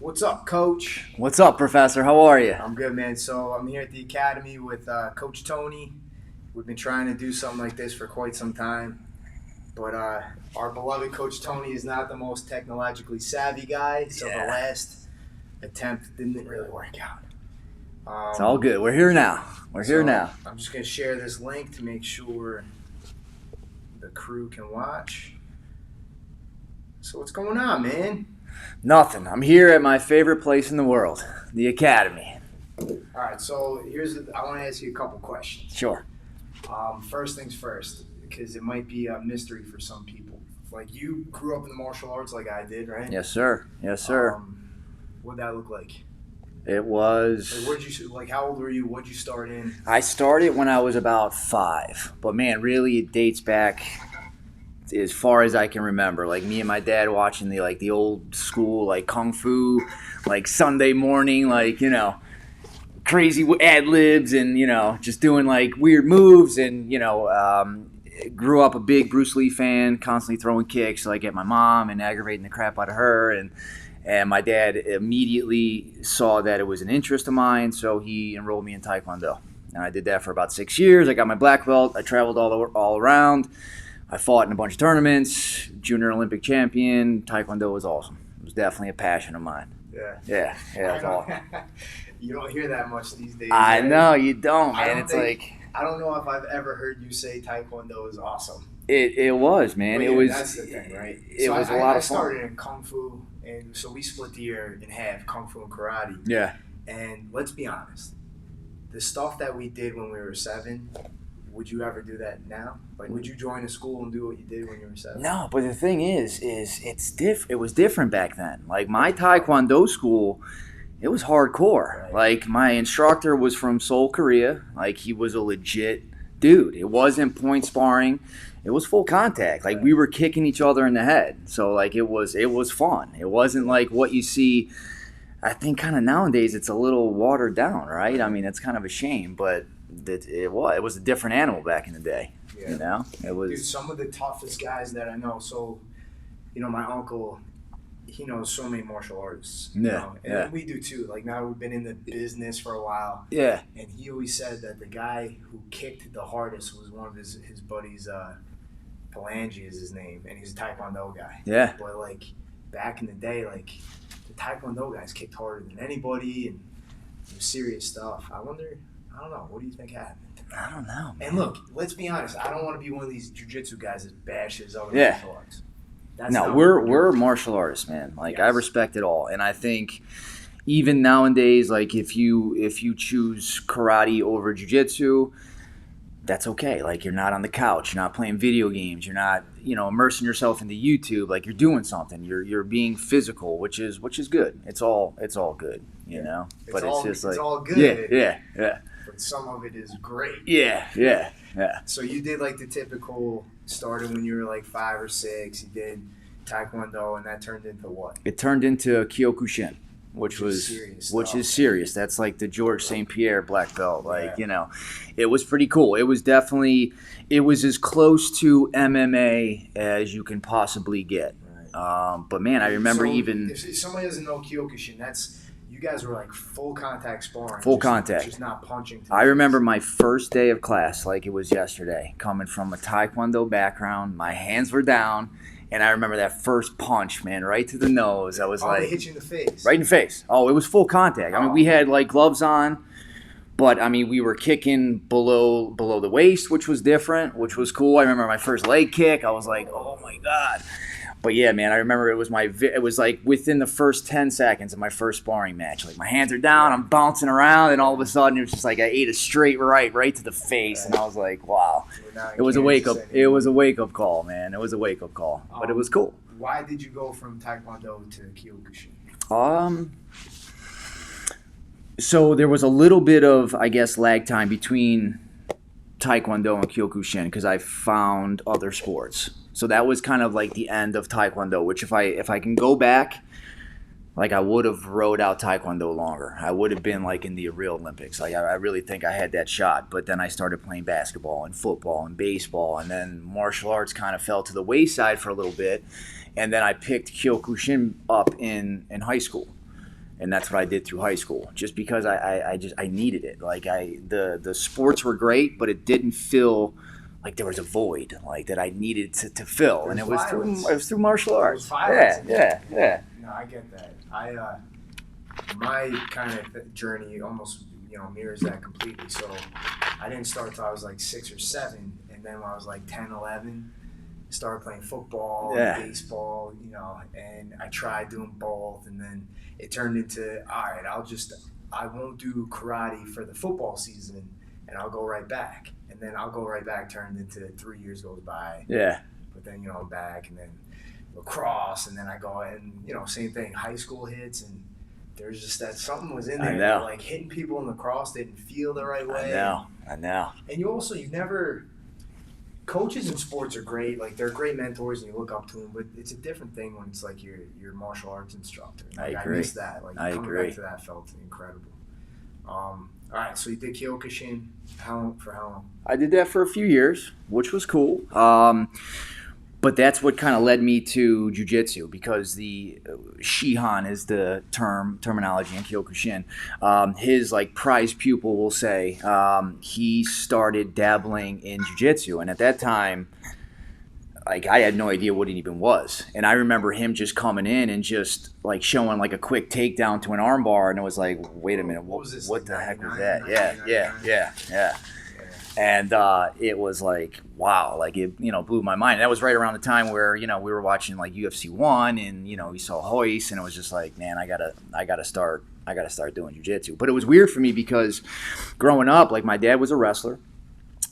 What's up, Coach? What's up, Professor? How are you? I'm good, man. So I'm here at the Academy with Coach Tony. We've been trying to do something like this for quite some time, but our beloved Coach Tony is not the most technologically savvy guy, so the last attempt didn't really work out. It's all good. We're here now. We're here now. I'm just going to share this link to make sure the crew can watch. So what's going on, man? Nothing. I'm here at my favorite place in the world, the Academy. All right, so I want to ask you a couple questions. Sure. First things first, because it might be a mystery for some people. Like, you grew up in the martial arts like I did, right? Yes, sir. Yes, sir. What'd that look like? It was... How old were you? What'd you start in? I started when I was about 5. But, man, really it dates back as far as I can remember. Like, me and my dad watching the old school, like, Kung Fu, like, Sunday morning, like, crazy ad-libs and, just doing, like, weird moves and, grew up a big Bruce Lee fan, constantly throwing kicks, like, at my mom and aggravating the crap out of her. And my dad immediately saw that it was an interest of mine, so he enrolled me in Taekwondo. And I did that for about 6 years. I got my black belt. I traveled all around. I fought in a bunch of tournaments, junior Olympic champion. Taekwondo was awesome. It was definitely a passion of mine. Yeah, it was awesome. You don't hear that much these days. I know, you don't, man. I don't know if I've ever heard you say Taekwondo is awesome. It was, man. But it was. That's the thing, right? It was a lot of fun. I started in Kung Fu, and so we split the year in half, Kung Fu and Karate. Yeah. And let's be honest, the stuff that we did when we were 7, would you ever do that now? Like, would you join a school and do what you did when you were 7? No, but the thing is it was different back then. Like, my Taekwondo school, it was hardcore. Right. Like, my instructor was from Seoul, Korea. Like, he was a legit dude. It wasn't point sparring. It was full contact. Like, we were kicking each other in the head. So, like, it was fun. It wasn't like what you see. I think kind of nowadays it's a little watered down, right? I mean, it's kind of a shame, but it was a different animal back in the day. Yeah. It was. Dude, some of the toughest guys that I know. So, my uncle, he knows so many martial artists. And we do too. Like, now we've been in the business for a while. Yeah. And he always said that the guy who kicked the hardest was one of his buddies. Palangi is his name, and he's a Taekwondo guy. Yeah. But, like, back in the day, like, the Taekwondo guys kicked harder than anybody, and it was serious stuff. I don't know. What do you think happened? I don't know, man. And look, let's be honest. I don't want to be one of these jiu-jitsu guys that bashes other martial arts. We're martial artists, man. Like, yes. I respect it all, and I think even nowadays, like, if you choose karate over jiu-jitsu, that's okay. Like, you're not on the couch, you're not playing video games, you're not immersing yourself into YouTube. Like, you're doing something. You're being physical, which is good. It's all good, But it's all good. Yeah. But some of it is great. Yeah. So you did, like, the typical, started when you were like 5 or 6. You did Taekwondo, and that turned into what? It turned into Kyokushin, which is serious. That's like the George St. Pierre black belt. Like, it was pretty cool. It was as close to MMA as you can possibly get. Right. But man, I remember if somebody doesn't know Kyokushin, you guys were like full contact sparring. Full contact. Just not punching. I remember my first day of class like it was yesterday, coming from a Taekwondo background. My hands were down. And I remember that first punch, man, right to the nose. I was like, they hit you in the face. Right in the face. Oh, it was full contact. I mean, we had like gloves on, but I mean, we were kicking below the waist, which was different, which was cool. I remember my first leg kick. I was like, oh my God. But yeah, man, I remember it was like within the first 10 seconds of my first sparring match. Like, my hands are down, I'm bouncing around, and all of a sudden it was just like I ate a straight right to the face, and I was like, wow. It was a wake up. It was a wake up call, man. It was a wake up call, but it was cool. Why did you go from Taekwondo to Kyokushin? So there was a little bit of, I guess, lag time between Taekwondo and Kyokushin because I found other sports. So that was kind of like the end of Taekwondo, which if I can go back, like, I would have rode out Taekwondo longer. I would have been like in the real Olympics. Like, I really think I had that shot. But then I started playing basketball and football and baseball, and then martial arts kind of fell to the wayside for a little bit. And then I picked Kyokushin up in high school. And that's what I did through high school, just because I needed it. Like the sports were great, but it didn't feel like there was a void like that I needed to fill, and it was through martial arts. Yeah. No, I get that. My kind of journey almost mirrors that completely. So I didn't start till I was like 6 or 7, and then when I was like 10, 11, started playing football, baseball, and I tried doing both, and then it turned into, all right, I won't do karate for the football season, and I'll go right back. And then I'll go right back, turned into 3 years goes by. Yeah. But then, I'm back, and then lacrosse, and then I go, and, same thing, high school hits, and there's just that something was in there. I know. Like hitting people in lacrosse didn't feel the right way. I know. And you never, coaches in sports are great. Like they're great mentors and you look up to them, but it's a different thing when it's like your martial arts instructor. Like, I agree. I miss that. Like coming back to that felt incredible. All right, so you did Kyokushin. For how long? I did that for a few years, which was cool. But that's what kind of led me to jiu-jitsu, because the Shihan is the terminology in Kyokushin. His like prize pupil will say he started dabbling in jiu-jitsu, and at that time, like I had no idea what it even was. And I remember him just coming in and just like showing like a quick takedown to an armbar, and it was like, wait a minute, what the heck was that? Yeah. And it was like, wow, like it, blew my mind. And that was right around the time where, we were watching like UFC 1 and, we saw Hoist, and it was just like, man, I gotta start doing jiu-jitsu. But it was weird for me because growing up, like my dad was a wrestler,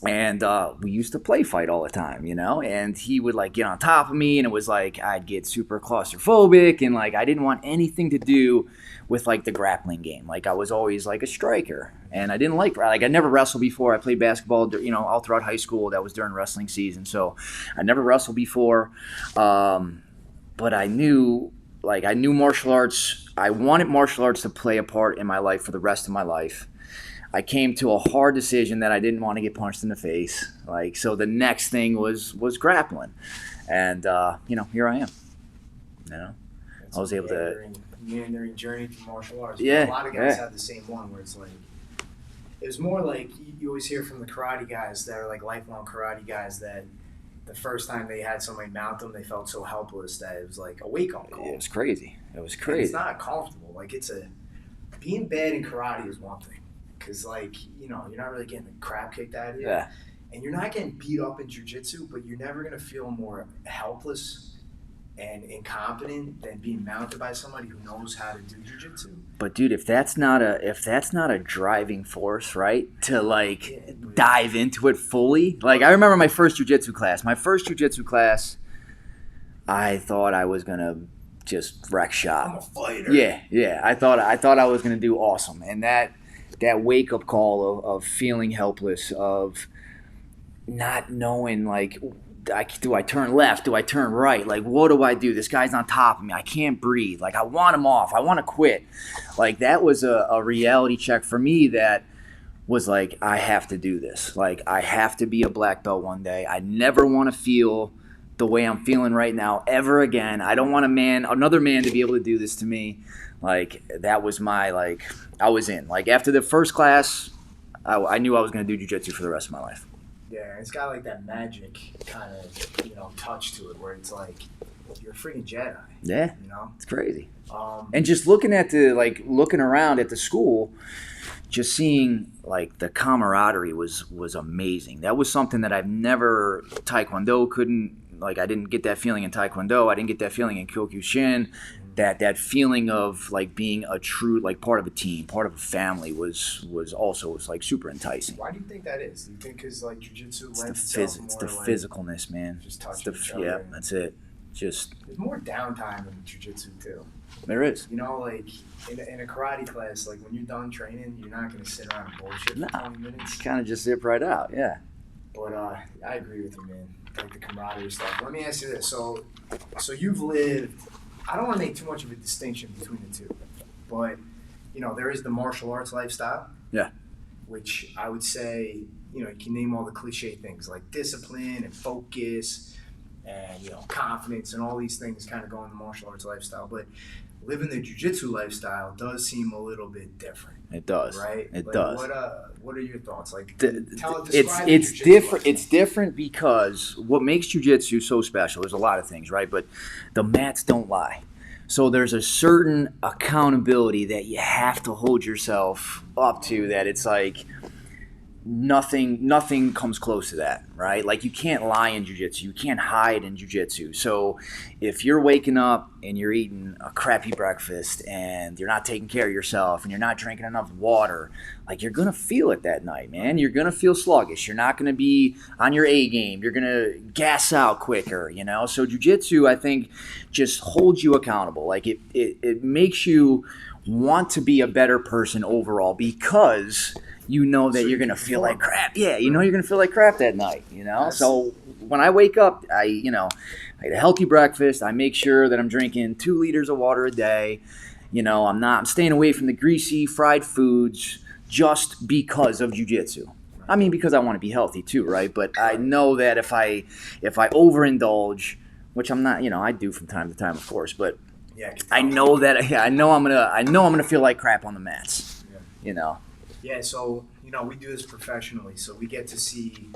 and we used to play fight all the time, and he would like get on top of me, and it was like I'd get super claustrophobic, and like I didn't want anything to do with like the grappling game. Like I was always like a striker, and I didn't like I never wrestled before. I played basketball, all throughout high school. That was during wrestling season, so I never wrestled before. But I knew martial arts. I wanted martial arts to play a part in my life for the rest of my life. I came to a hard decision that I didn't want to get punched in the face. Like, so the next thing was grappling, and here I am. I was able to. Meandering journey to martial arts. Yeah, a lot of guys have the same one where it's like, it was more like you always hear from the karate guys that are like lifelong karate guys that the first time they had somebody mount them, they felt so helpless that it was like a wake-up call. It was crazy. And it's not comfortable. Like being bad in karate is one thing, because like you're not really getting the crap kicked out of you, and you're not getting beat up in jiu-jitsu, but you're never gonna feel more helpless and incompetent than being mounted by somebody who knows how to do jiu-jitsu. But dude, if that's not a driving force, right, to like dive into it fully. Like I remember my first jiu-jitsu class. I thought I was gonna just wreck shop. I'm a fighter. Yeah. I thought I was gonna do awesome, and that wake up call of feeling helpless, of not knowing like, do I turn left? Do I turn right? Like, what do I do? This guy's on top of me. I can't breathe. Like, I want him off. I want to quit. Like, that was a reality check for me that was like, I have to do this. Like, I have to be a black belt one day. I never want to feel the way I'm feeling right now ever again. I don't want another man to be able to do this to me. Like, that was I was in. Like, after the first class, I knew I was going to do jiu-jitsu for the rest of my life. Yeah, it's got like that magic kind of touch to it, where it's like you're a freaking Jedi. Yeah, it's crazy. And just looking around at the school, just seeing like the camaraderie was amazing. That was something that I've never. Taekwondo couldn't. Like I didn't get that feeling in Taekwondo. I didn't get that feeling in Kyokushin. That feeling of like being a true like part of a team, part of a family was like super enticing. Why do you think that is? Do you think because like jiu-jitsu lends itself more to like physicalness, man. Just touching each other. Yeah, that's it. There's more downtime in jiu-jitsu too. There is. Like in a karate class, like when you're done training, you're not going to sit around and bullshit for 20 minutes. You kind of just zip right out, yeah. But I agree with you, man. Like the camaraderie stuff. Let me ask you this. So you've lived. I don't want to make too much of a distinction between the two, but there is the martial arts lifestyle. Yeah. Which I would say, you can name all the cliche things like discipline and focus and confidence and all these things kind of go in the martial arts lifestyle. But living the jiu-jitsu lifestyle does seem a little bit different. It does. Right? It like, does. What are your thoughts? Like, It's jiu-jitsu different. lifestyle. It's different because what makes jiu-jitsu so special. There's a lot of things, right? But the mats don't lie. So there's a certain accountability that you have to hold yourself up to. That it's like nothing comes close to that, right? Like you can't lie in jiu-jitsu. You can't hide in jiu-jitsu. So if you're waking up and you're eating a crappy breakfast and you're not taking care of yourself and you're not drinking enough water, like you're gonna feel it that night, man. You're gonna feel sluggish. You're not gonna be on your A game. You're gonna gas out quicker, you know? So jiu-jitsu, I think, just holds you accountable. Like it makes you want to be a better person overall because you know that you're going to feel like crap. Yeah, you know you're going to feel like crap that night, you know? So when I wake up, I eat a healthy breakfast. I make sure that I'm drinking 2 liters of water a day. You know, I'm staying away from the greasy, fried foods just because of jiu-jitsu. I mean, because I want to be healthy too, right? But I know that if I overindulge, which I'm not, I do from time to time, of course, but I know I'm gonna feel like crap on the mats, you know. Yeah, so, we do this professionally, so we get to see,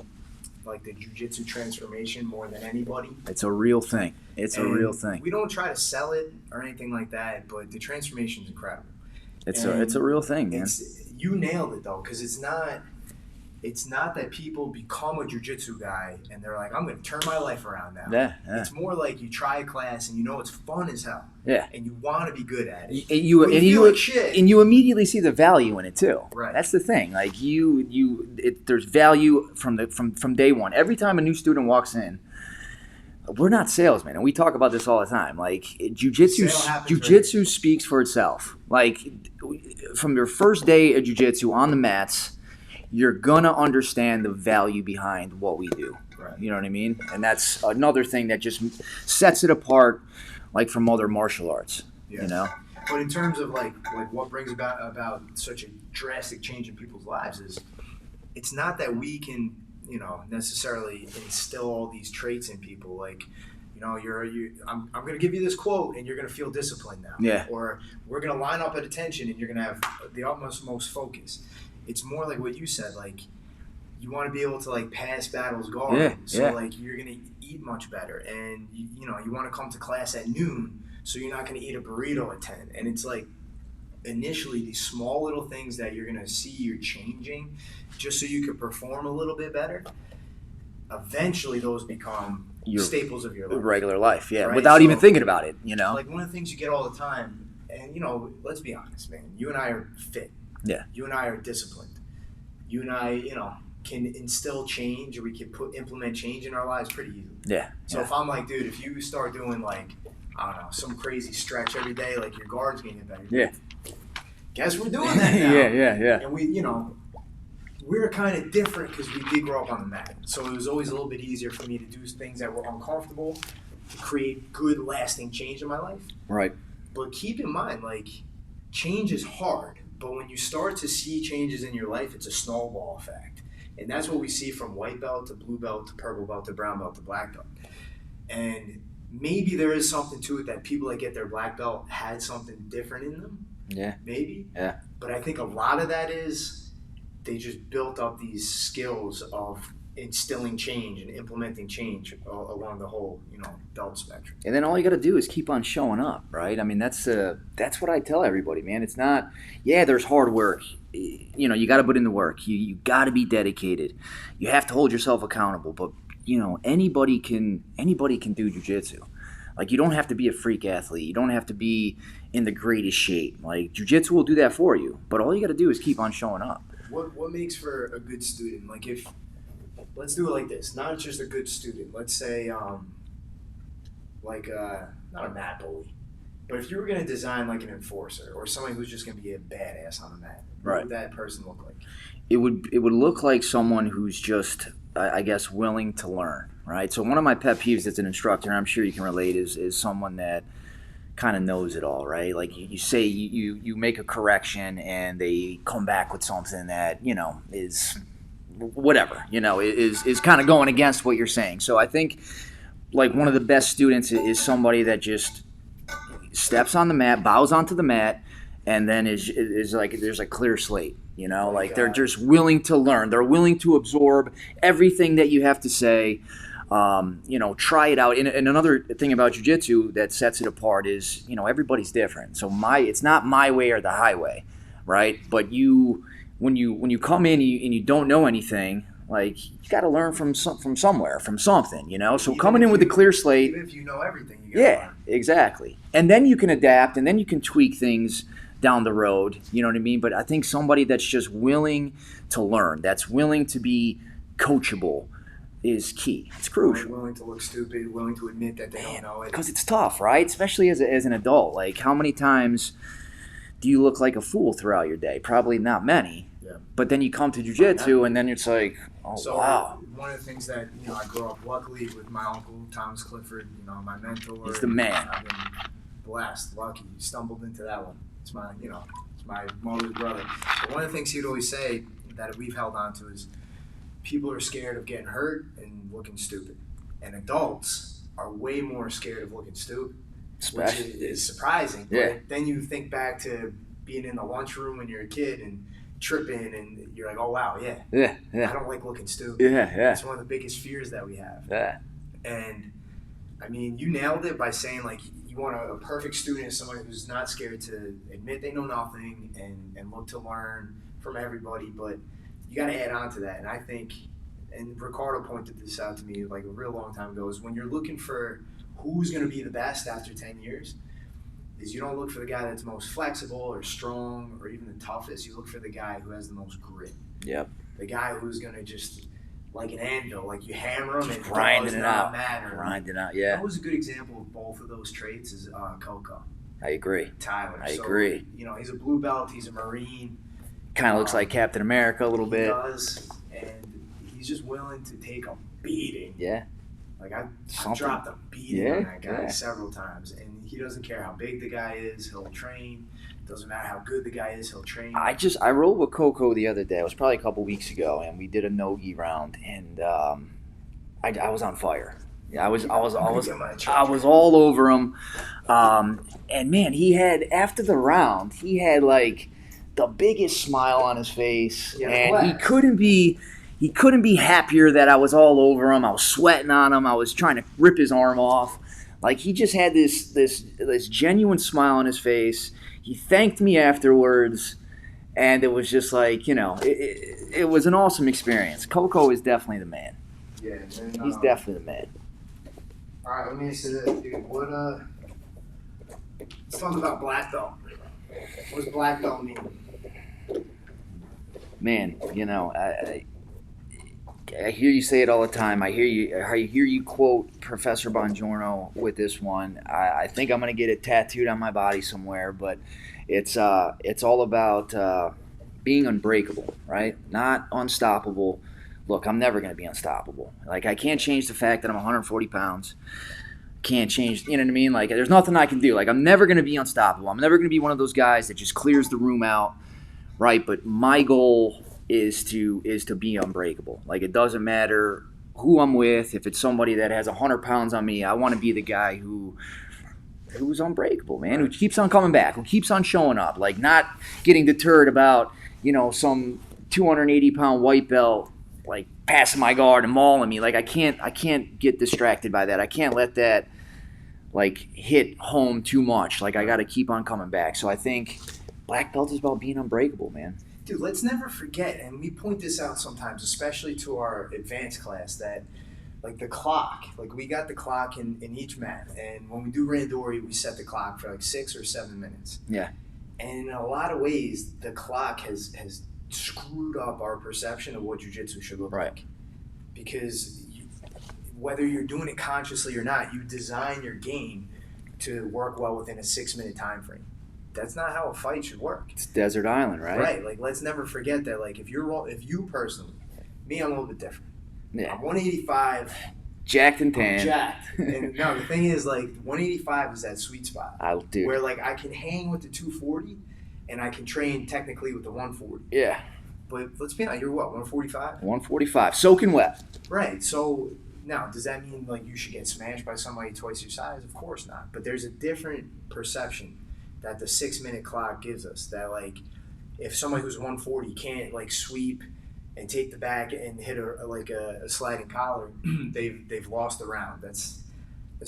like, the jiu-jitsu transformation more than anybody. It's a real thing. It's a real thing. We don't try to sell it or anything like that, but the transformation is incredible. It's a real thing, man. You nailed it, though, because it's not that people become a jiu-jitsu guy and they're like, I'm going to turn my life around now. Yeah. It's more like you try a class and it's fun as hell. Yeah. And you want to be good at it. And you immediately see the value in it too. Right. That's the thing. Like there's value from day one. Every time a new student walks in, we're not salesmen, and we talk about this all the time. Like jiu-jitsu speaks for itself. Like from your first day of jiu-jitsu on the mats, you're gonna understand the value behind what we do. Right. You know what I mean? And that's another thing that just sets it apart, like from other martial arts. Yeah. You know. But in terms of like what brings about such a drastic change in people's lives is, it's not that we can necessarily instill all these traits in people. Like, I'm gonna give you this quote and you're gonna feel disciplined now. Yeah. Or we're gonna line up at attention and you're gonna have the utmost focus. It's more like what you said, like you want to be able to like pass battles guard. Yeah, so like you're gonna eat much better, and you want to come to class at noon, so you're not gonna eat a burrito at 10. And it's like initially these small little things that you're gonna see you're changing, just so you can perform a little bit better. Eventually, those become staples of your life. Regular life, yeah, right? without even thinking about it. Like one of the things you get all the time, and let's be honest, man. You and I are fit. Yeah. You and I are disciplined. You and I, can instill change, or we can implement change in our lives pretty easily. Yeah. So if I'm like, dude, if you start doing like, I don't know, some crazy stretch every day, like your guard's getting better. Yeah. Guess we're doing that now. Yeah. And we're kind of different because we did grow up on the mat. So it was always a little bit easier for me to do things that were uncomfortable to create good, lasting change in my life. Right. But keep in mind, like, change is hard. But when you start to see changes in your life, it's a snowball effect. And that's what we see from white belt to blue belt to purple belt to brown belt to black belt. And maybe there is something to it that people that get their black belt had something different in them. Yeah. Maybe. Yeah. But I think a lot of that is they just built up these skills of instilling change and implementing change along the whole, belt spectrum. And then all you got to do is keep on showing up, right? I mean, that's what I tell everybody, man. It's not, there's hard work. You got to put in the work. You got to be dedicated. You have to hold yourself accountable. But anybody can do jiu-jitsu. Like, you don't have to be a freak athlete. You don't have to be in the greatest shape. Like, jiu-jitsu will do that for you. But all you got to do is keep on showing up. What makes for a good student? Like, let's do it like this. Not just a good student. Let's say, not a mat bully, but if you were going to design like an enforcer or somebody who's just going to be a badass on the mat, what would that person look like? It would look like someone who's just, I guess, willing to learn, right? So one of my pet peeves as an instructor, and I'm sure you can relate, is someone that kind of knows it all, right? Like you say you make a correction and they come back with something that, is whatever, is kind of going against what you're saying. So I think like one of the best students is somebody that just steps on the mat, bows onto the mat, and then is like there's a clear slate. You know, like they're just willing to learn. They're willing to absorb everything that you have to say. You know, try it out. And another thing about jiu-jitsu that sets it apart is, you know, everybody's different. So it's not my way or the highway, right? But when you come in and you don't know anything, like you got to learn from somewhere, from something, you know. So Even coming in with a clear slate. Even if you know everything, you gotta learn. Exactly. And then you can adapt, and then you can tweak things down the road. You know what I mean? But I think somebody that's just willing to learn, that's willing to be coachable, is key. It's crucial. Willing to look stupid, willing to admit that they don't know it. Because it's tough, right? Especially as an adult. Like, how many times do you look like a fool throughout your day? Probably not many. Yeah. But then you come to jiu-jitsu, and then it's like, wow. One of the things that, you know, I grew up luckily with my uncle, Thomas Clifford, you know, my mentor. He's the man. I've been blessed, lucky, stumbled into that one. It's my mother's brother. But one of the things he'd always say that we've held on to is, people are scared of getting hurt and looking stupid. And adults are way more scared of looking stupid, which is surprising. Yeah. But then you think back to being in the lunchroom when you're a kid and tripping, and you're like, oh, wow, yeah. I don't like looking stupid. Yeah. It's one of the biggest fears that we have. Yeah. And, I mean, you nailed it by saying, like, you want a perfect student is someone who's not scared to admit they know nothing and look to learn from everybody, but you got to add on to that. And I think, and Ricardo pointed this out to me like a real long time ago, is when you're looking for who's going to be the best after 10 years, is you don't look for the guy that's most flexible or strong or even the toughest. You look for the guy who has the most grit. Yep. The guy who's going to just, like an anvil, like you hammer him and grinding it out. Grinding out, yeah. That was a good example of both of those traits is Coco. I agree. Tyler. I agree. You know, he's a blue belt. He's a Marine. Kind of looks like Captain America a little bit. He does, and he's just willing to take a beating. Yeah. Like I dropped a beating on that guy several times, and he doesn't care how big the guy is. He'll train. Doesn't matter how good the guy is. He'll train. I rolled with Coco the other day. It was probably a couple weeks ago, and we did a no-gi round, and I was on fire. Yeah, I was all over him, and man, he had after the round, he had like the biggest smile on his face, and he couldn't be happier that I was all over him. I was sweating on him. I was trying to rip his arm off. Like, he just had this genuine smile on his face. He thanked me afterwards, and it was just like, you know, it was an awesome experience. Coco is definitely the man. Yeah, and, he's definitely the man. All right, let me ask you this, dude. Let's talk about black belt. What does black belt mean? Man, you know, I hear you say it all the time. I hear you quote Professor Bongiorno with this one. I think I'm gonna get it tattooed on my body somewhere, but it's all about being unbreakable, right? Not unstoppable. Look, I'm never gonna be unstoppable. Like, I can't change the fact that I'm 140 pounds. Can't change, you know what I mean? Like, there's nothing I can do. Like, I'm never gonna be unstoppable. I'm never gonna be one of those guys that just clears the room out, right? But my goal is to be unbreakable. Like, it doesn't matter who I'm with. If it's somebody that has 100 pounds on me, I want to be the guy who's unbreakable, man, who keeps on coming back, who keeps on showing up, like not getting deterred about, you know, some 280-pound white belt like passing my guard and mauling me. Like, I can't get distracted by that. I can't let that like hit home too much. Like, I got to keep on coming back. So I think black belt is about being unbreakable, man. Dude, let's never forget, and we point this out sometimes, especially to our advanced class, that like the clock, like we got the clock in each mat, and when we do randori, we set the clock for like 6 or 7 minutes. Yeah. And in a lot of ways, the clock has screwed up our perception of what jiu-jitsu should look like. Because whether you're doing it consciously or not, you design your game to work well within a 6-minute time frame. That's not how a fight should work. It's desert island, right? Right. Like, let's never forget that. Like, if you personally, me, I'm a little bit different. Yeah. I'm 185. Jacked and tan. Jacked. And no, the thing is, like, 185 is that sweet spot. I'll do. Where, like, I can hang with the 240, and I can train technically with the 140. Yeah. But let's be honest, you're what, 145? 145, soaking wet. Right. So Now, does that mean like you should get smashed by somebody twice your size? Of course not. But there's a different perception that the 6-minute clock gives us. That like, if somebody who's 140 can't like sweep and take the back and hit a sliding collar, they've lost the round. That's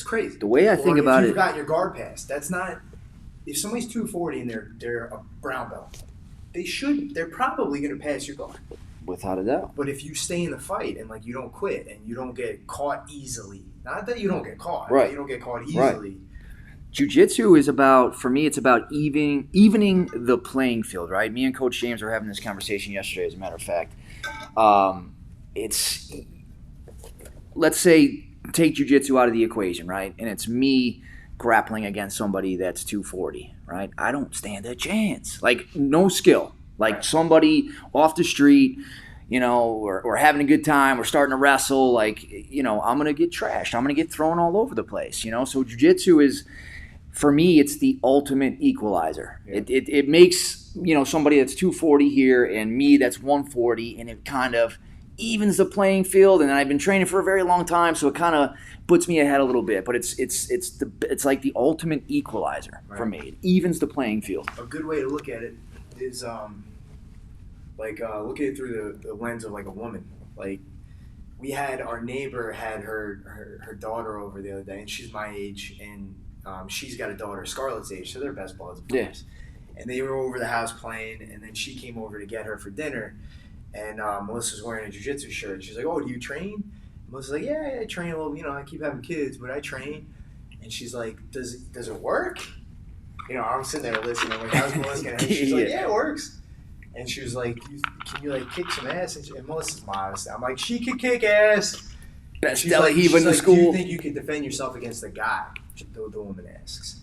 crazy. The way I think about if it, you've got your guard pass, that's not. If somebody's 240 and they're a brown belt, they're probably going to pass your guard. without a doubt. But if you stay in the fight and like you don't quit and you don't get caught easily, not that you don't get caught, right? That you don't get caught easily. Right. Jiu-Jitsu is about, for me, it's about evening the playing field, right? Me and Coach James were having this conversation yesterday, as a matter of fact. Let's say, take Jiu-Jitsu out of the equation, right? And it's me grappling against somebody that's 240, right? I don't stand a chance. Like, no skill. Like, right. Somebody off the street, or having a good time, or starting to wrestle, like, I'm going to get trashed. I'm going to get thrown all over the place, So Jiu-Jitsu is, for me, it's the ultimate equalizer. Yeah. It makes, somebody that's 240 here and me that's 140, and it kind of evens the playing field. And I've been training for a very long time, so it kind of puts me ahead a little bit. But it's like the ultimate equalizer for me. It evens the playing field. A good way to look at it is look at it through the lens of like a woman. Like, we had our neighbor had her daughter over the other day, and she's my age, and she's got a daughter Scarlett's age, so they're best buds, of course. Yeah. And they were over the house playing, and then she came over to get her for dinner, and Melissa's wearing a jiu-jitsu shirt. She's like, "Oh, do you train?" And Melissa's like, "Yeah, I train a little. I keep having kids, but I train." And she's like, "Does it work?" I'm sitting there listening. I'm like, "How's Melissa gonna?" And she's like, "Yeah, it works." And she was like, "Can you like kick some ass?" And Melissa's modest. I'm like, "She could kick ass." Best Deli Heave in the school. "Do you think you could defend yourself against the guy?" The woman asks.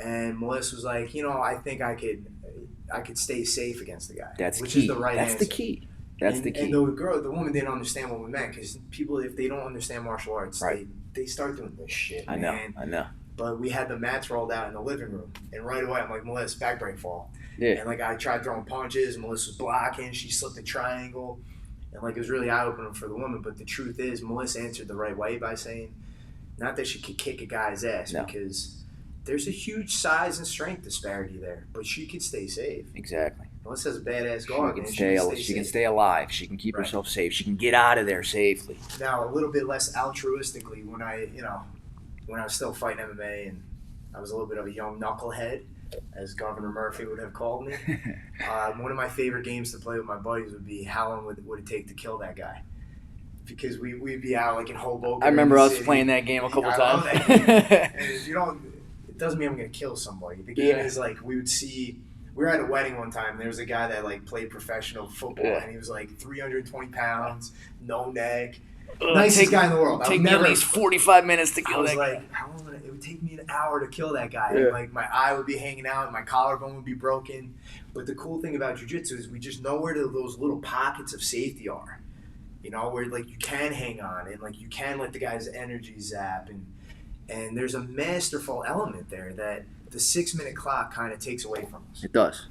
And Melissa was like, I think I could stay safe against the guy. That's which key. Is the right That's answer. the key. That's the key. And the woman didn't understand what we meant, because people, if they don't understand martial arts, right. they start doing this shit. I know. But we had the mats rolled out in the living room, and right away I'm like, "Melissa, back break fall." Yeah. And like I tried throwing punches, and Melissa was blocking. She slipped a triangle, and like it was really eye opening for the woman. But the truth is, Melissa answered the right way by saying, not that she could kick a guy's ass, because there's a huge size and strength disparity there, but she could stay safe. Exactly. Melissa has a badass guard. She can stay alive. She can keep herself safe. She can get out of there safely. Now, a little bit less altruistically, when I was still fighting MMA, and I was a little bit of a young knucklehead, as Governor Murphy would have called me. One of my favorite games to play with my buddies would be, how long would it take to kill that guy? Because we'd be out like in Hoboken. I remember us playing that game a couple times. And it doesn't mean I'm going to kill somebody. The game is like, we were at a wedding one time, and there was a guy that like played professional football, and he was like 320 pounds, no neck, nicest guy in the world. Take me at least 45 minutes to kill that guy. It would take me an hour to kill that guy. Yeah. And like my eye would be hanging out, and my collarbone would be broken. But the cool thing about jiu-jitsu is we just know where those little pockets of safety are. Where like you can hang on, and like you can let the guy's energy zap, and there's a masterful element there that the 6-minute clock kind of takes away from us. It does.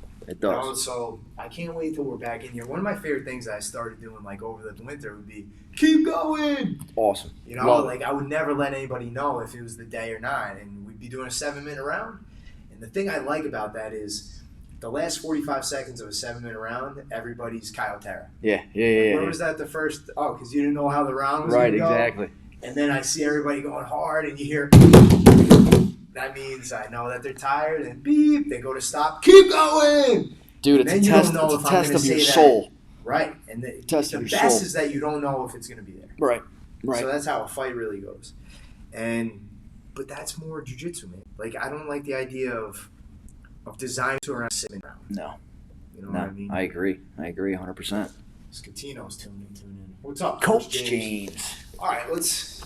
So I can't wait till we're back in here. One of my favorite things that I started doing like over the winter would be, keep going. Awesome. I would never let anybody know if it was the day or not, and we'd be doing a 7-minute round. And the thing I like about that is, the last 45 seconds of a 7-minute round, everybody's Kyle Terra. Yeah. Where was that the first? Oh, because you didn't know how the round was going to go. Right, exactly. And then I see everybody going hard, and you hear, that means I know that they're tired, and beep, they go to stop, keep going! Dude, it's a test of your soul. Right. And the best is that you don't know if it's going to be there. Right. So that's how a fight really goes. But that's more jiu-jitsu, man. Like, I don't like the idea of design to around 7 round. No. You know what I mean? I agree 100%. Scatino's tuning in. What's up, Coach James? All right,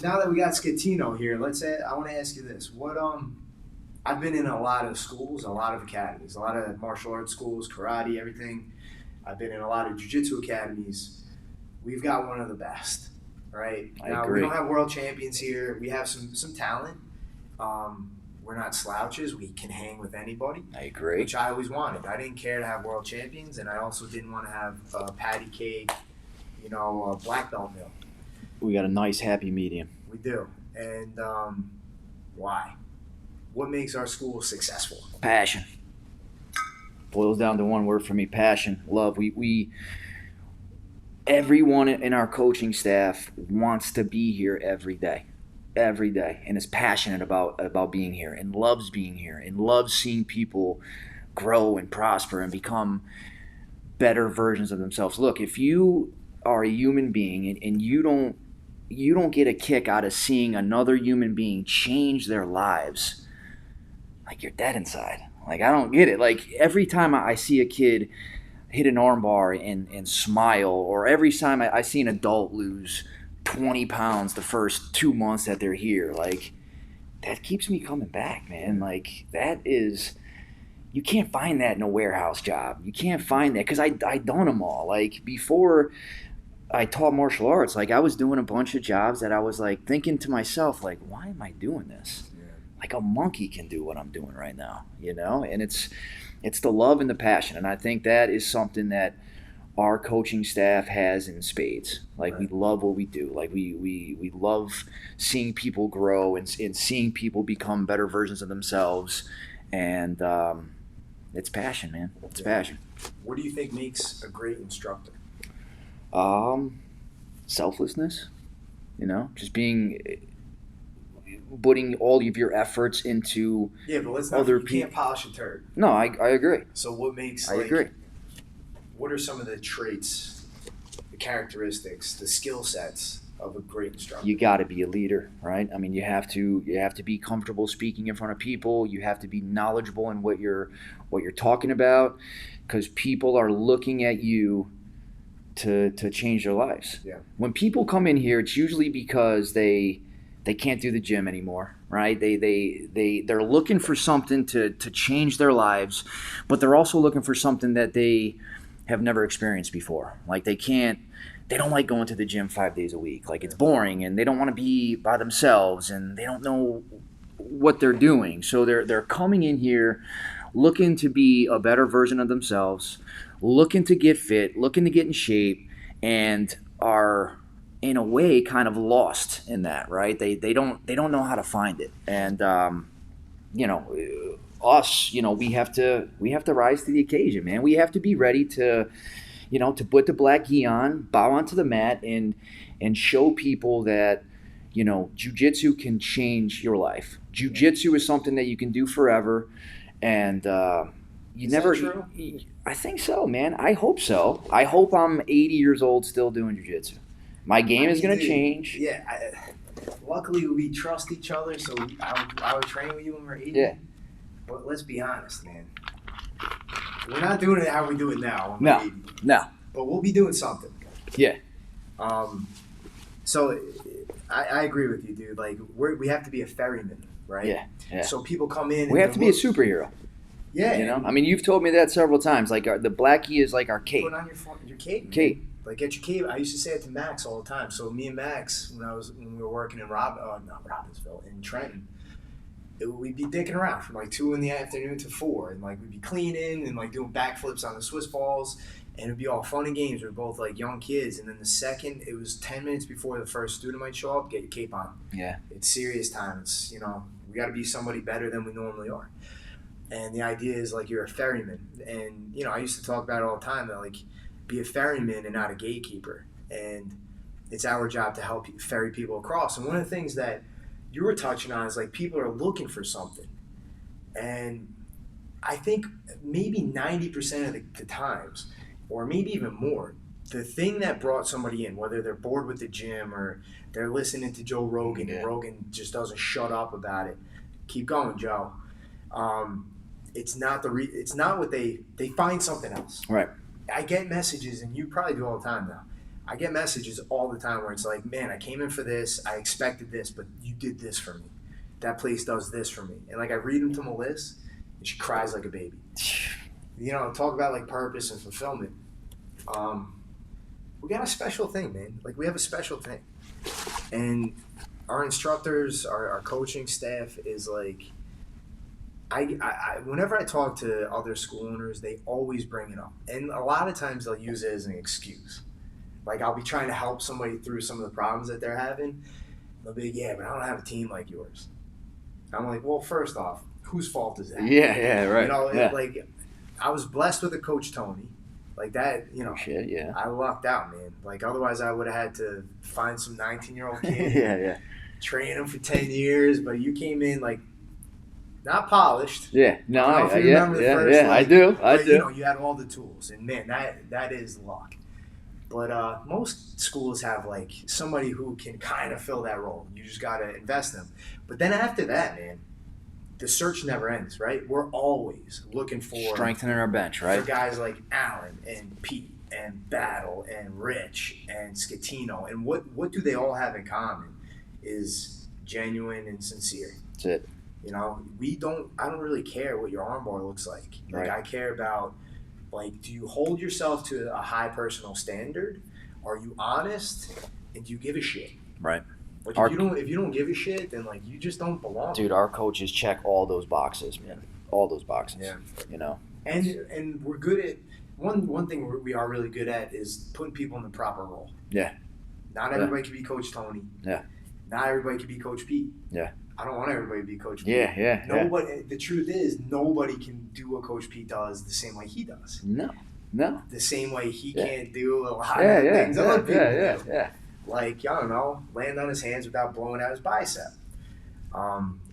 now that we got Scatino here, I want to ask you this. I've been in a lot of schools, a lot of academies, a lot of martial arts schools, karate, everything. I've been in a lot of jiu-jitsu academies. We've got one of the best, right? I agree. We don't have world champions here. We have some talent. We're not slouches. We can hang with anybody. I agree. Which I always wanted. I didn't care to have world champions, and I also didn't want to have a patty cake, black belt mill. We got a nice happy medium. We do. And why? What makes our school successful? Passion. Boils down to one word for me: passion, love. We everyone in our coaching staff wants to be here every day, and is passionate about being here, and loves being here, and loves seeing people grow and prosper and become better versions of themselves. Look, if you are a human being and you don't get a kick out of seeing another human being change their lives, like, you're dead inside. Like, I don't get it. Like, every time I see a kid hit an armbar and smile, or every time I see an adult lose 20 pounds the first 2 months that they're here, like, that keeps me coming back, man. Like, that is, you can't find that in a warehouse job. You can't find that, because I done them all. Like, before I taught martial arts, like, I was doing a bunch of jobs that I was like thinking to myself, like, why am I doing this? Like, a monkey can do what I'm doing right now, and it's the love and the passion. And I think that is something that our coaching staff has in spades. Like, we love what we do. Like, we love seeing people grow and seeing people become better versions of themselves. And it's passion, man. It's passion. What do you think makes a great instructor? Selflessness, just putting all of your efforts into but let's not, other you people. Can't polish a turd. No, I agree. So what makes, I agree. What are some of the traits, the characteristics, the skill sets of a great instructor? You got to be a leader, right? I mean, you have to be comfortable speaking in front of people. You have to be knowledgeable in what you're talking about, because people are looking at you to change their lives. Yeah. When people come in here, it's usually because they can't do the gym anymore, right? They're looking for something to change their lives, but they're also looking for something that they have never experienced before. Like, they don't like going to the gym 5 days a week. Like, it's boring, and they don't want to be by themselves, and they don't know what they're doing. So they're coming in here looking to be a better version of themselves, looking to get fit, looking to get in shape, and are, in a way, kind of lost in that, right? They don't know how to find it. And us, we have to rise to the occasion, man. We have to be ready to put the black gi on, bow onto the mat, and show people that jiu-jitsu can change your life. Jiu-jitsu is something that you can do forever, and Is that true? I think so, man. I hope so. I hope I'm 80 years old still doing jiu-jitsu. My game is going to change. Yeah. Luckily, we trust each other, so I would train with you when we're 80. Yeah. But let's be honest, man. We're not doing it how we do it now. When No. we're 80. No. But we'll be doing something. Yeah. So I agree with you, dude. Like, we have to be a ferryman, right? Yeah. So people come in. We have to be a superhero. Yeah. I mean, you've told me that several times. Like, the black gi is like our cape. Put on your cape. Cape. Like, get your cape. I used to say it to Max all the time. So me and Max, when we were working in Robbinsville, in Trenton, we'd be dicking around from like 2 in the afternoon to 4, and like we'd be cleaning and like doing backflips on the Swiss balls, and it'd be all fun and games. We were both like young kids, and then the second it was 10 minutes before the first student might show up, get your cape on. Yeah. It's serious time. It's we got to be somebody better than we normally are. And the idea is, like, you're a ferryman, and I used to talk about it all the time, that like, be a ferryman and not a gatekeeper, and it's our job to help ferry people across. And one of the things that you were touching on is, like, people are looking for something, and I think maybe 90% of the times, or maybe even more, the thing that brought somebody in, whether they're bored with the gym or they're listening to Joe Rogan, and Rogan just doesn't shut up about it. Keep going, Joe. It's not it's not what they find something else. Right. I get messages, and you probably do all the time now. I get messages all the time where it's like, man, I came in for this, I expected this, but you did this for me. That place does this for me. And like, I read them to Melissa, and she cries like a baby. Talk about like purpose and fulfillment. We got a special thing, man. Like, we have a special thing. And our instructors, our coaching staff is like, I whenever I talk to other school owners, they always bring it up. And a lot of times they'll use it as an excuse. Like, I'll be trying to help somebody through some of the problems that they're having. They'll be like, yeah, but I don't have a team like yours. I'm like, well, first off, whose fault is that? Yeah, right. You know, yeah. like, I was blessed with a Coach Tony. Like that, you know, Shit, yeah. I lucked out, man. Like, otherwise I would have had to find some 19-year-old kid, yeah. train him for 10 years. But you came in, like, not polished. Yeah, no, I don't know if you remember the first, yeah. like, I do. You know, you had all the tools, and man, that is luck. But most schools have like somebody who can kind of fill that role. You just got to invest in them. But then after that, man, the search never ends, right? We're always looking for strengthening our bench, right? For guys like Allen and Pete and Battle and Rich and Scatino. And what do they all have in common is genuine and sincere. That's it. You know, I don't really care what your armbar looks like. Like, I care about, like, do you hold yourself to a high personal standard? Are you honest? And do you give a shit? Right. Like, if you don't give a shit, then, like, you just don't belong. Dude, our coaches check all those boxes, man. All those boxes. Yeah. You know. And we're good at one thing we are really good at is putting people in the proper role. Yeah. Not everybody can be Coach Tony. Yeah. Not everybody can be Coach Pete. Yeah. I don't want everybody to be Coach Pete. Yeah. Nobody. The truth is, nobody can do what Coach Pete does the same way he does. No. The same way he can't do a lot of things other people do. Yeah. Like, I don't know, land on his hands without blowing out his bicep.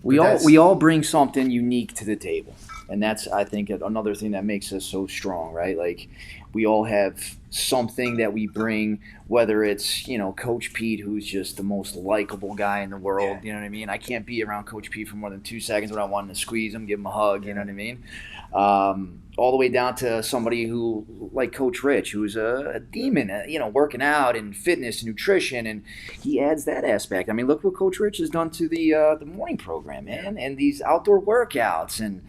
We all bring something unique to the table, and that's, I think, another thing that makes us so strong, right? Like, we all have something that we bring, whether it's, you know, Coach Pete, who's just the most likable guy in the world. You know what I mean? I can't be around Coach Pete for more than 2 seconds without wanting to squeeze him, give him a hug. You know what I mean? All the way down to somebody who, like Coach Rich, who's a demon, you know, working out and fitness and nutrition, and he adds that aspect. I mean, look what Coach Rich has done to the morning program, man, and these outdoor workouts, and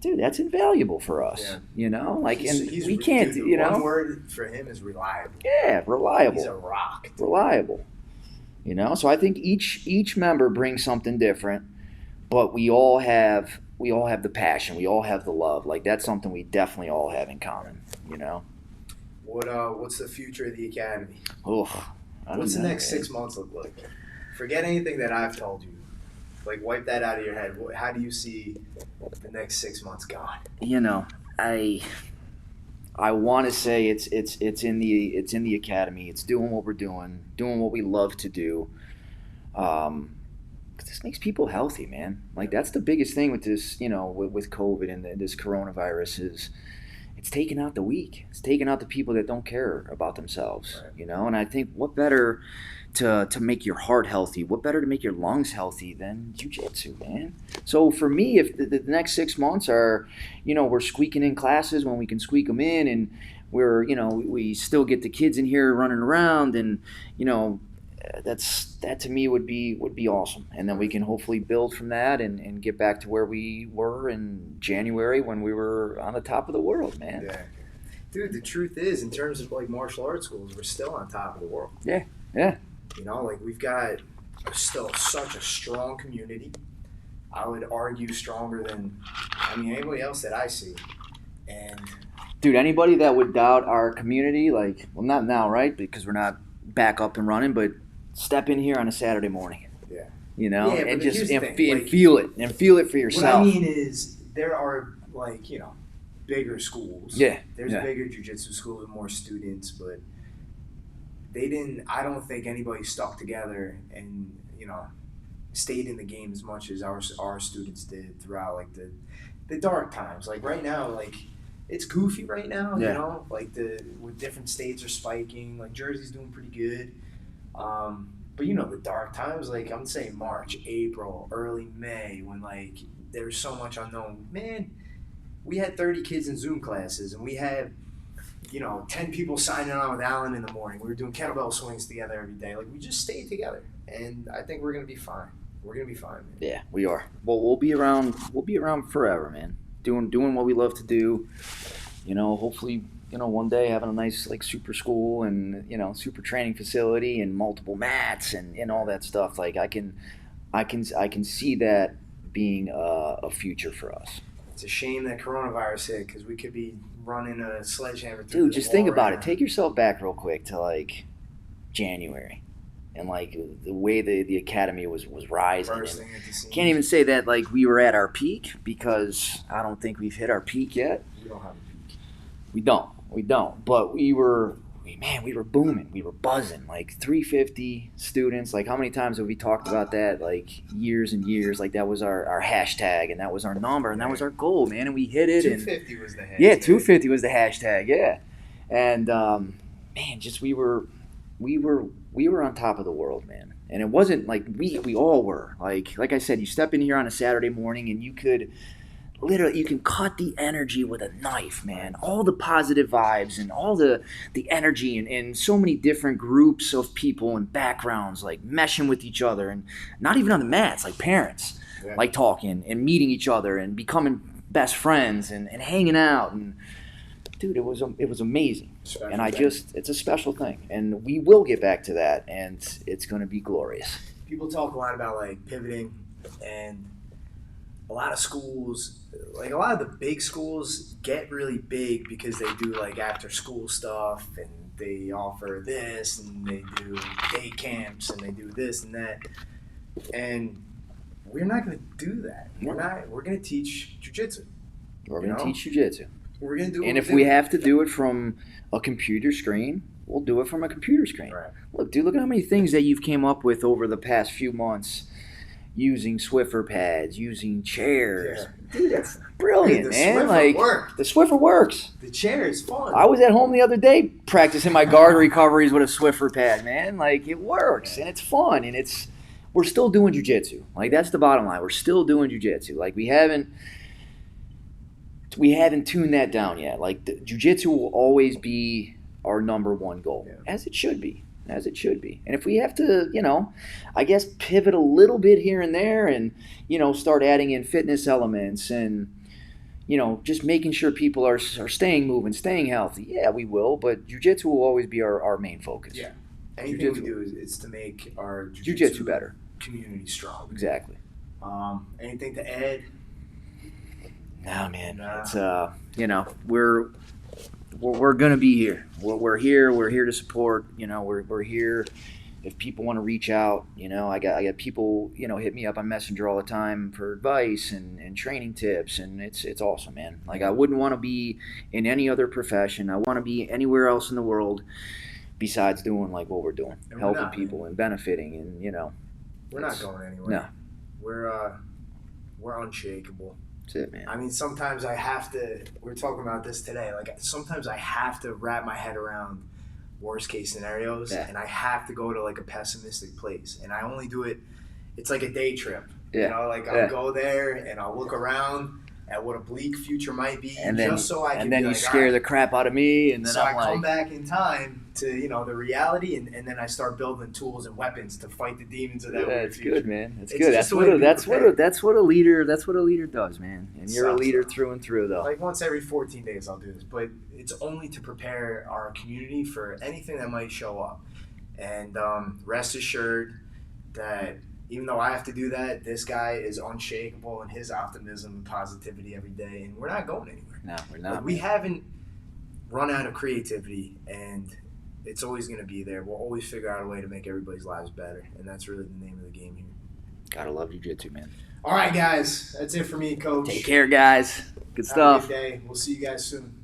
dude, that's invaluable for us. Yeah. You know, like, we can't. Dude, you know, one word for him is reliable. Yeah, reliable. He's a rock. Dude. Reliable. You know, so I think each member brings something different, but we all have the passion. We all have the love. Like, that's something we definitely all have in common, you know? What's the future of the academy? What's the next 6 months look like? Forget anything that I've told you. Like, wipe that out of your head. How do you see the next 6 months going? You know, I want to say it's in the academy. It's doing what we're doing what we love to do. This makes people healthy, man. Like, that's the biggest thing with this, you know, with COVID and this coronavirus is it's taking out the weak. It's taking out the people that don't care about themselves, you know? And I think what better to make your heart healthy, what better to make your lungs healthy than jiu-jitsu, man? So for me, if the next 6 months are, you know, we're squeaking in classes when we can squeak them in, and we're, you know, we still get the kids in here running around, and, you know, that to me would be awesome. And then we can hopefully build from that and get back to where we were in January when we were on the top of the world, man. Yeah. Dude, the truth is, in terms of like martial arts schools, we're still on top of the world. Yeah. You know, like, we've got still such a strong community. I would argue stronger than, anybody else that I see. And dude, anybody that would doubt our community, like, well, not now, right? Because we're not back up and running, but step in here on a Saturday morning. Yeah. You know, and just like, feel it for yourself. What I mean is, there are, like, you know, bigger schools. Yeah. There's bigger jiu-jitsu schools with more students, but I don't think anybody stuck together and, you know, stayed in the game as much as our students did throughout, like, the dark times. Like, right now, like, it's goofy right now, you know, like, with different states are spiking, like, Jersey's doing pretty good. But, you know, the dark times, like, I'm saying March, April, early May, when, like, there's so much unknown. Man, we had 30 kids in Zoom classes, and we had, you know, 10 people signing on with Allen in the morning. We were doing kettlebell swings together every day. Like, we just stayed together, and I think we're going to be fine. We're going to be fine, man. Yeah, we are. Well, we'll be around forever, man. Doing what we love to do. You know, hopefully, you know, one day having a nice, like, super school and, you know, super training facility and multiple mats and all that stuff. Like, I can see that being a future for us. It's a shame that coronavirus hit because we could be running a sledgehammer through Dude, this just think wall about right it. now. Take yourself back real quick to like January, and like the way the academy was rising. Bursting at the seams. Can't even say that like we were at our peak, because I don't think we've hit our peak yet. We don't have a peak. We don't. But we were booming. We were buzzing. Like 350 students. Like how many times have we talked about that? Like years and years. Like that was our hashtag, and that was our number, and that was our goal, man. And we hit it. 250 was the hashtag. Yeah, 250 was the hashtag. Yeah, and man, just we were on top of the world, man. And it wasn't like we all were. Like I said, you step in here on a Saturday morning and you could literally, you can cut the energy with a knife, man. All the positive vibes and all the energy and so many different groups of people and backgrounds like meshing with each other, and not even on the mats, like parents, like talking and meeting each other and becoming best friends and hanging out. And dude, it was amazing. Special And thing. it's a special thing, and we will get back to that, and it's going to be glorious. People talk a lot about like pivoting, and a lot of schools, like a lot of the big schools, get really big because they do like after school stuff, and they offer this, and they do day camps, and they do this and that. And we're not going to do that. We're going to teach jiu-jitsu. We're going to teach jiu-jitsu. We're going to do it. And if we have to do it from a computer screen, we'll do it from a computer screen. Right. Look, dude, look at how many things that you've came up with over the past few months, using Swiffer pads, using chairs. Yeah. Dude, that's brilliant, Dude, the man. Swiffer Like worked. the Swiffer works. The chair is fun. I was at home the other day practicing my guard recoveries with a Swiffer pad, man. Like it works and it's fun, and we're still doing jiu-jitsu. Like that's the bottom line. We're still doing jiu-jitsu. Like we haven't tuned that down yet. Like jiu-jitsu will always be our number one goal, as it should be. And if we have to, I guess pivot a little bit here and there, and start adding in fitness elements, and just making sure people are staying moving, staying healthy, yeah, we will. But jiu-jitsu will always be our main focus. Yeah. Anything we do is to make our Jiu-jitsu better. Community strong. Exactly. Anything to add? No, man. Nah. It's we're gonna be here. We're here. We're here to support. We're here. If people want to reach out, I got people, hit me up on Messenger all the time for advice and training tips, and it's awesome, man. Like I wouldn't want to be in any other profession. I want to be anywhere else in the world besides doing like what we're doing, helping people and benefiting, and we're not going anywhere. No. We're unshakable. That's it, man. I mean, sometimes I have to. We were talking about this today. Like sometimes I have to wrap my head around worst case scenarios, and I have to go to like a pessimistic place, and I only do it. It's like a day trip. Yeah. I'll go there and I'll look around at what a bleak future might be, And then, just so I can. And then be you like, scare all right. the crap out of me, and then So I'm I come like, back in time to the reality, and then I start building tools and weapons to fight the demons of that. that's future. good, man. That's It's good. just That's a way to be prepared. that's what a leader does, man. And you're a Sucks, leader though. through and through, though. Like once every 14 days I'll do this, but it's only to prepare our community for anything that might show up. And rest assured that even though I have to do that, this guy is unshakable in his optimism and positivity every day, and we're not going anywhere. No, we're not. Like, we haven't run out of creativity, and it's always going to be there. We'll always figure out a way to make everybody's lives better, and that's really the name of the game here. Gotta love jiu-jitsu, man. All right, guys. That's it for me, Coach. Take care, guys. Good Have stuff. a good day. We'll see you guys soon.